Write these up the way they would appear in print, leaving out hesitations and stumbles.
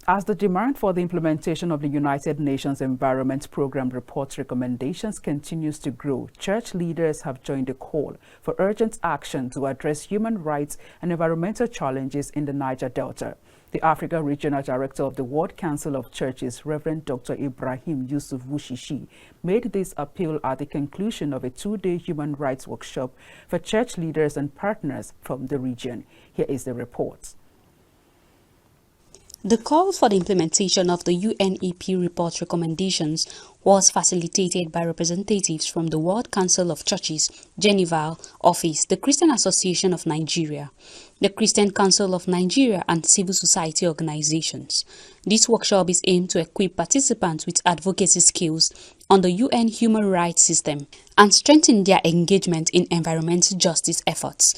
As the demand for the implementation of the United Nations Environment Programme report recommendations continues to grow, church leaders have joined the call for urgent action to address human rights and environmental challenges in the Niger Delta. The Africa Regional Director of the World Council of Churches, Reverend Dr. Ibrahim Yusuf Wushishi, made this appeal at the conclusion of a two-day human rights workshop for church leaders and partners from the region. Here is the report. The call for the implementation of the UNEP Report recommendations was facilitated by representatives from the World Council of Churches, Geneva Office, the Christian Association of Nigeria, the Christian Council of Nigeria, and civil society organizations. This workshop is aimed to equip participants with advocacy skills on the UN human rights system and strengthen their engagement in environmental justice efforts.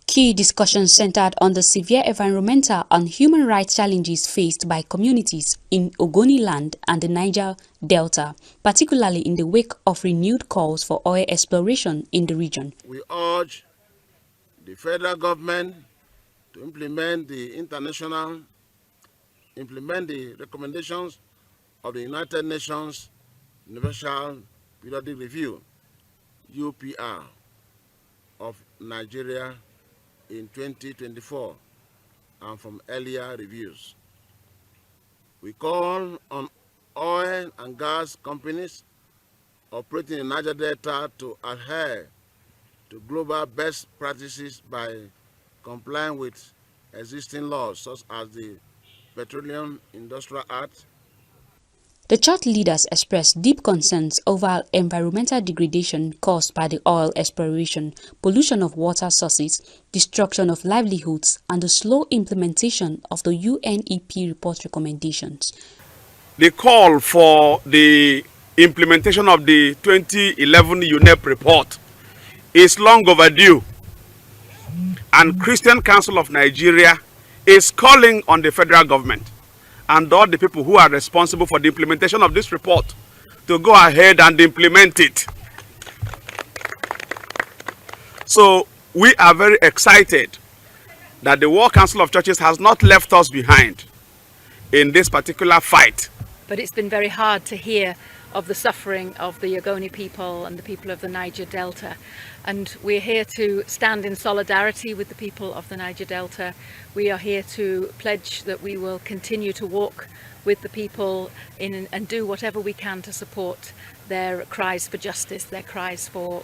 Key discussions centered on the severe environmental and human rights challenges faced by communities in Ogoniland and the Niger Delta, particularly in the wake of renewed calls for oil exploration in the region. We urge the federal government to implement the recommendations of the United Nations Universal Periodic Review, UPR, of Nigeria in 2024 and from earlier reviews. We call on oil and gas companies operating in Niger Delta to adhere to global best practices by complying with existing laws such as the Petroleum Industrial Act. The church leaders expressed deep concerns over environmental degradation caused by the oil exploration, pollution of water sources, destruction of livelihoods, and the slow implementation of the UNEP report recommendations. The call for the implementation of the 2011 UNEP report is long overdue, and Christian Council of Nigeria is calling on the federal government and all the people who are responsible for the implementation of this report to go ahead and implement it. So we are very excited that the World Council of Churches has not left us behind in this particular fight. But it's been very hard to hear of the suffering of the Ogoni people and the people of the Niger Delta. And we're here to stand in solidarity with the people of the Niger Delta. We are here to pledge that we will continue to walk with the people and do whatever we can to support their cries for justice, their cries for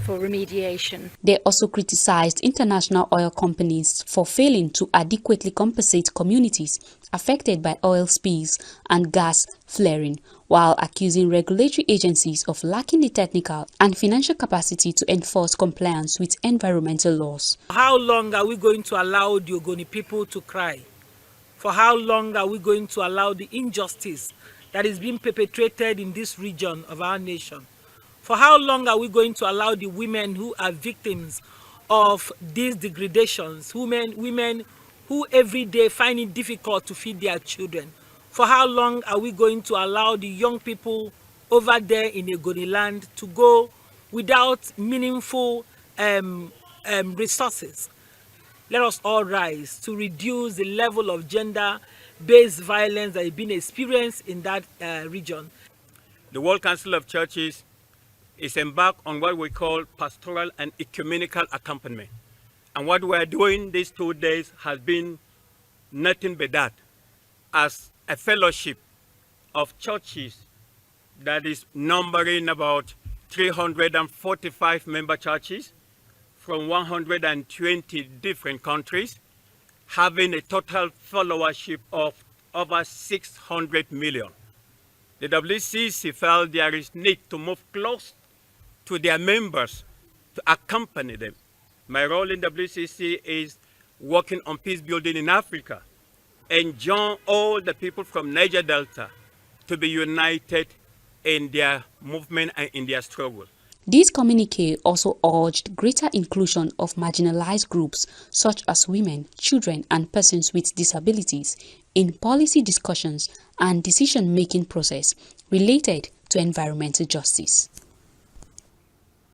remediation. They also criticized international oil companies for failing to adequately compensate communities affected by oil spills and gas flaring, while accusing regulatory agencies of lacking the technical and financial capacity to enforce compliance with environmental laws. How long are we going to allow the Ogoni people to cry? For how long are we going to allow the injustice that is being perpetrated in this region of our nation? For how long are we going to allow the women who are victims of these degradations, women who every day find it difficult to feed their children? For how long are we going to allow the young people over there in Ogoni land to go without meaningful resources? Let us all rise to reduce the level of gender-based violence that is being experienced in that region. The World Council of Churches is embarked on what we call pastoral and ecumenical accompaniment. And what we are doing these 2 days has been nothing but that, as a fellowship of churches that is numbering about 345 member churches from 120 different countries, having a total followership of over 600 million. The WCC felt there is need to move close to their members to accompany them. My role in WCC is working on peace building in Africa and join all the people from Niger Delta to be united in their movement and in their struggle. This communique also urged greater inclusion of marginalized groups such as women, children, and persons with disabilities in policy discussions and decision-making process related to environmental justice.